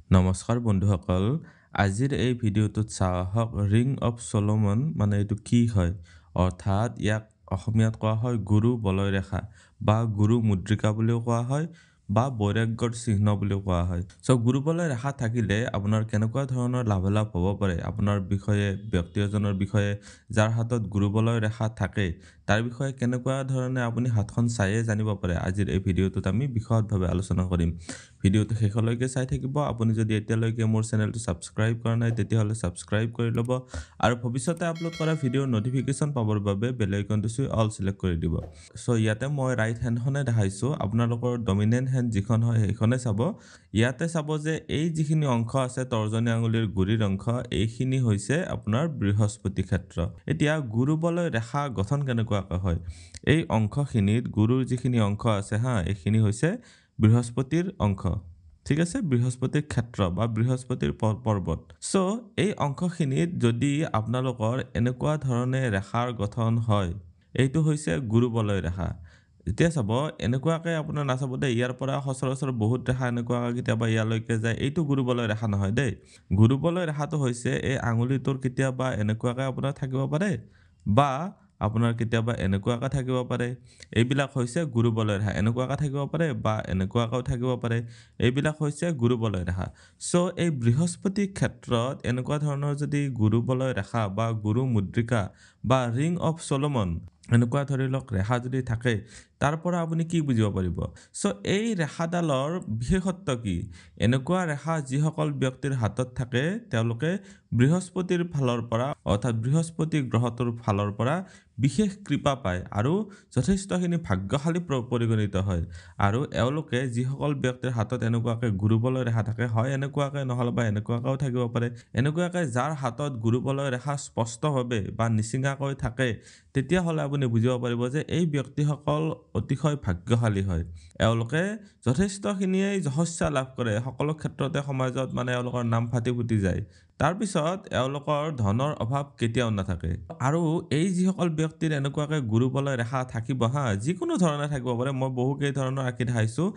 নমস্কাৰ বন্ধুসকল আজিৰ এই ভিডিঅ'টোত চাওঁ হওক ৰিং অফ চলোমন মানে এইটো কি হয় অৰ্থাৎ ইয়াক অসমীয়াত কোৱা হয় গুৰু বলয় ৰেখা বা গুৰু মুদ্ৰিকা বুলিও কোৱা হয় বা বৈৰাগ্যৰ চিহ্ন বুলিও কোৱা হয় সো গুৰু বলয় ৰেখা থাকিলে আপোনাৰ কেনেকুৱা ধৰণৰ লাভালাভ হ'ব পাৰে আপোনাৰ বিষয়ে ব্যক্তি এজনৰ বিষয়ে যাৰ হাতত গুৰু বলয় ৰেখা থাকে তাৰ বিষয়ে কেনেকুৱা ধৰণে আপুনি হাতখন চাইয়ে জানিব পাৰে আজিৰ এই ভিডিঅ'টোত আমি বিশদভাৱে আলোচনা কৰিম ভিডিঅ'টো শেষলৈকে চাই থাকিব আপুনি যদি এতিয়ালৈকে মোৰ চেনেলটো সাবস্ক্ৰাইব কৰা নাই তেতিয়াহলে সাবস্ক্ৰাইব কৰি ল'ব আৰু ভৱিষ্যতে আপলোড কৰা ভিডিঅ'ৰ নটিফিকেশন পাবৰ বাবে বেল আইকনটো চুই অল সিলেক্ট কৰি দিব সো ইয়াতে মই ৰাইট হেণ্ডখনে দেখাইছো আপোনালোকৰ ডমিনেন্ট হেণ্ড যিখন হয় সেইখনে চাব ইয়াতে চাব যে এই যিখিনি অংশ আছে তৰ্জনী আঙুলিৰ গুৰিৰ অংশ এইখিনি হৈছে আপোনাৰ বৃহস্পতি ক্ষেত্ৰ এতিয়া গুৰু বলয় ৰেখা গঠন কেনেকুৱাকৈ হয় এই অংশখিনিত গুৰুৰ যিখিনি অংশ আছে এইখিনি হৈছে বৃহস্পতিৰ অংশ ঠিক আছে বৃহস্পতিৰ ক্ষেত্ৰ বা বৃহস্পতিৰ পৰ্বত সো এই অংশখিনিত যদি আপোনালোকৰ এনেকুৱা ধৰণে ৰেখাৰ গঠন হয় এইটো হৈছে গুৰু বলয় ৰেখা এতিয়া চাব এনেকুৱাকৈ আপোনাৰ নাচাব দেই ইয়াৰ পৰা সচৰাচৰ বহুত ৰেখা এনেকুৱাকৈ কেতিয়াবা ইয়ালৈকে যায় এইটো গুৰু বলয় ৰেখা নহয় দেই গুৰু বলয় ৰেখাটো হৈছে এই আঙুলিটোৰ কেতিয়াবা এনেকুৱাকৈ আপোনাৰ থাকিব পাৰে বা আপোনাৰ কেতিয়াবা এনেকুৱাকৈ থাকিব পাৰে এইবিলাক হৈছে গুৰু বলয় ৰেখা এনেকুৱাকৈ থাকিব পাৰে বা এনেকুৱাকৈ থাকিব পাৰে এইবিলাক হৈছে গুৰু বলয় ৰেখা সো এই বৃহস্পতি ক্ষেত্ৰত এনেকুৱা ধৰণৰ যদি গুৰু বলয় ৰেখা বা গুৰু মুদ্ৰিকা বা ৰিং অফ চলোমন এনেকুৱা ধৰি লওক ৰেখা যদি থাকে তাৰ পৰা আপুনি কি বুজিব পাৰিব সো এই ৰেখাডালৰ বিশেষত্ব কি এনেকুৱা ৰেখা যিসকল ব্যক্তিৰ হাতত থাকে তেওঁলোকে বৃহস্পতিৰ ফালৰ পৰা অৰ্থাৎ বৃহস্পতি গ্ৰহটোৰ ফালৰ পৰা বিশেষ কৃপা পায় আৰু যথেষ্টখিনি ভাগ্যশালী পৰিগণিত হয় আৰু এওঁলোকে যিসকল ব্যক্তিৰ হাতত এনেকুৱাকৈ গুৰু বলয় ৰেখা থাকে হয় এনেকুৱাকৈ নহলে বা এনেকুৱাকৈও থাকিব পাৰে এনেকুৱাকৈ যাৰ হাতত গুৰু বলয় ৰেখা স্পষ্টভাৱে বা নিচিঙাকৈ থাকে তেতিয়াহ'লে আপুনি বুজিব পাৰিব যে এই ব্যক্তিসকল অতিশয় ভাগ্যশালী হয় এওঁলোকে যথেষ্টখিনিয়ে যশস্যা লাভ কৰে সকলো ক্ষেত্ৰতে সমাজত মানে এওঁলোকৰ নাম ফাটি ফুটি যায় তাৰপিছত এওঁলোকৰ ধনৰ অভাৱ কেতিয়াও নাথাকে আৰু এই যিসকল ব্যক্তিৰ এনেকুৱাকৈ গুৰু বলয় ৰেখা থাকিব যিকোনো ধৰণে থাকিব পাৰে মই বহুকেই ধৰণৰ আঁকি দেখাইছোঁ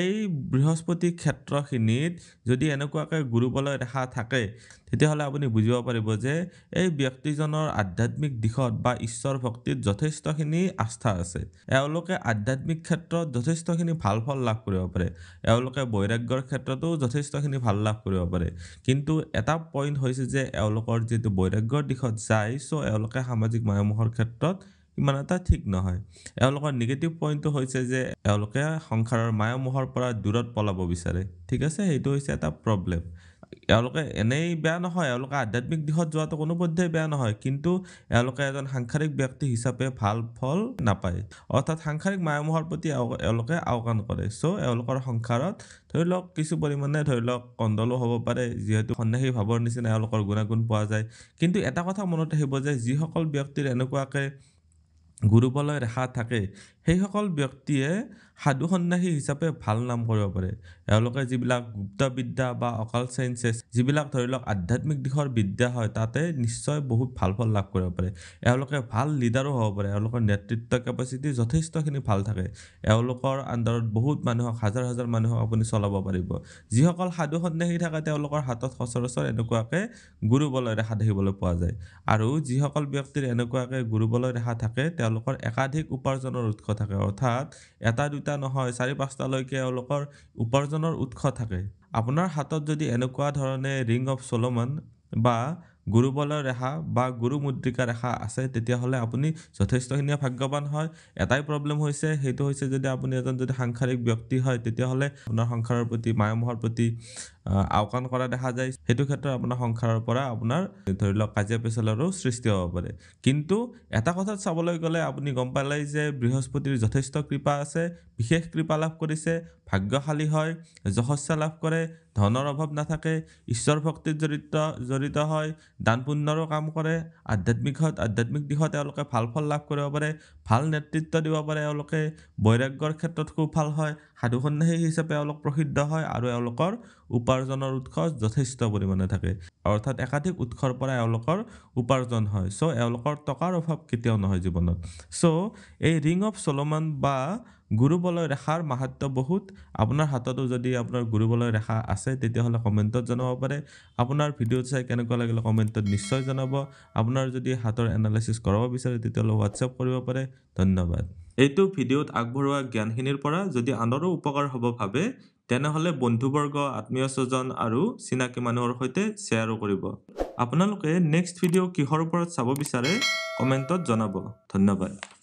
এই বৃহস্পতি ক্ষেত্ৰখিনিত যদি এনেকুৱাকৈ গুৰু বলয় ৰেখা থাকে তেতিয়াহ'লে আপুনি বুজিব পাৰিব যে এই ব্যক্তিজনৰ আধ্যাত্মিক দিশত বা ঈশ্বৰ ভক্তিত যথেষ্টখিনি আস্থা আছে এওঁলোকে আধ্যাত্মিক ক্ষেত্ৰত যথেষ্টখিনি ভাল ফল লাভ কৰিব পাৰে এওঁলোকে বৈৰাগ্যৰ ক্ষেত্ৰতো যথেষ্টখিনি ভাল লাভ কৰিব পাৰে কিন্তু এটা পইণ্ট হৈছে যে এওঁলোকৰ যিটো বৈৰাগ্যৰ দিশত যায় সো এওঁলোকে সামাজিক মায়ামোহৰ ক্ষেত্ৰত ইমান এটা ঠিক নহয় এওঁলোকৰ নিগেটিভ পইণ্টটো হৈছে যে এওঁলোকে সংসাৰৰ মায়ামোহৰ পৰা দূৰত পলাব বিচাৰে ঠিক আছে এইটো হৈছে এটা প্ৰব্লেম এওঁলোকে এনেই বেয়া নহয় এওঁলোকে আধ্যাত্মিক দিশত যোৱাটো কোনো পধ্যেই বেয়া নহয় কিন্তু এওঁলোকে এজন সাংসাৰিক ব্যক্তি হিচাপে ভাল ফল নাপায় অৰ্থাৎ সাংসাৰিক মায়ামোহৰ প্ৰতি এওঁলোকে আওকাণ কৰে সো এওঁলোকৰ সংসাৰত ধৰি লওক কিছু পৰিমাণে ধৰি লওক কণ্ডলো হ'ব পাৰে যিহেতু সন্ন্যাসী ভাৱৰ নিচিনা এওঁলোকৰ গুণাগুণ পোৱা যায় কিন্তু এটা কথা মনত ৰাখিব যে যিসকল ব্যক্তিৰ এনেকুৱাকৈ গুৰু বলয় ৰেখা থাকে সেইসকল ব্যক্তিয়ে সাধু সন্ন্যাসী হিচাপে ভাল নাম কৰিব পাৰে এওঁলোকে যিবিলাক গুপ্ত বিদ্যা বা অকাল্ট চায়েন্সেছ যিবিলাক ধৰি লওক আধ্যাত্মিক দিশৰ বিদ্যা হয় তাতে নিশ্চয় বহুত ভাল ফল লাভ কৰিব পাৰে এওঁলোকে ভাল লিডাৰো হ'ব পাৰে এওঁলোকৰ নেতৃত্ব কেপাচিটি যথেষ্টখিনি ভাল থাকে এওঁলোকৰ আণ্ডাৰত বহুত মানুহক হাজাৰ হাজাৰ মানুহক আপুনি চলাব পাৰিব যিসকল সাধু সন্ন্যাসী থাকে তেওঁলোকৰ হাতত সচৰাচৰ এনেকুৱাকৈ গুৰু বলয় ৰেখা দেখিবলৈ পোৱা যায় আৰু যিসকল ব্যক্তিৰ এনেকুৱাকৈ গুৰু বলয় ৰেখা থাকে তেওঁলোকৰ একাধিক উপাৰ্জনৰ উৎস থাকে অৰ্থাৎ এটা দুটা নহয় 4-5টালৈকে এওঁলোকৰ উপাৰ্জনৰ উৎস থাকে আপোনাৰ হাতত যদি এনেকুৱা ধৰণে ৰিং অফ চলোমন বা গুৰু বলয় ৰেখা বা গুৰু মুদ্ৰিকা ৰেখা আছে তেতিয়াহ'লে আপুনি যথেষ্টখিনি ভাগ্যৱান হয় এটাই প্ৰব্লেম হৈছে সেইটো হৈছে যদি আপুনি এজন যদি সাংসাৰিক ব্যক্তি হয় তেতিয়াহ'লে আপোনাৰ সংসাৰৰ প্ৰতি মায়ামোহৰ প্ৰতি আওকাণ কৰা দেখা যায় সেইটো ক্ষেত্ৰত আপোনাৰ সংসাৰৰ পৰা আপোনাৰ ধৰি লওক কাজিয়া পেচালৰো সৃষ্টি হ'ব পাৰে কিন্তু এটা কথাত চাবলৈ গ'লে আপুনি গম পালেই যে বৃহস্পতিৰ যথেষ্ট কৃপা আছে বিশেষ কৃপা লাভ কৰিছে ভাগ্যশালী হয় যশস্যা লাভ কৰে ধনৰ অভাৱ নাথাকে ঈশ্বৰ ভক্তিত জড়িত হয় দান পুণ্যৰো কাম কৰে আধ্যাত্মিক দিশত তেওঁলোকে ভাল ফল লাভ কৰিব পাৰে ভাল নেতৃত্ব দিব পাৰে এওঁলোকে বৈৰাগ্যৰ ক্ষেত্ৰত খুব ভাল হয় সাধু সন্ন্যাসী হিচাপে এওঁলোক প্ৰসিদ্ধ হয় আৰু এওঁলোকৰ উপাৰ্জনৰ উৎস যথেষ্ট পৰিমাণে থাকে অৰ্থাৎ একাধিক উৎসৰ পৰা এওঁলোকৰ উপাৰ্জন হয় সো এওঁলোকৰ টকাৰ অভাৱ কেতিয়াও নহয় জীৱনত সো এই ৰিং অফ চলোমন বা গুৰু বলয় ৰেখাৰ মাহাত্ম্য বহুত আপোনাৰ হাততো যদি আপোনাৰ গুৰু বলয় ৰেখা আছে তেতিয়াহ'লে কমেণ্টত জনাব পাৰে আপোনাৰ ভিডিঅ' চাই কেনেকুৱা লাগিলে কমেণ্টত নিশ্চয় জনাব আপোনাৰ যদি হাতৰ এনালাইচিছ কৰাব বিচাৰে তেতিয়াহ'লে হোৱাটছআপ কৰিব পাৰে ধন্যবাদ এইটো ভিডিঅ'ত আগবঢ়োৱা জ্ঞানখিনিৰ পৰা যদি আনৰো উপকাৰ হ'ব ভাবে তেনেহ'লে বন্ধুবৰ্গ আত্মীয় স্বজন আৰু চিনাকি মানুহৰ সৈতে শ্বেয়াৰো কৰিব আপোনালোকে নেক্সট ভিডিঅ' কিহৰ ওপৰত চাব বিচাৰে কমেণ্টত জনাব ধন্যবাদ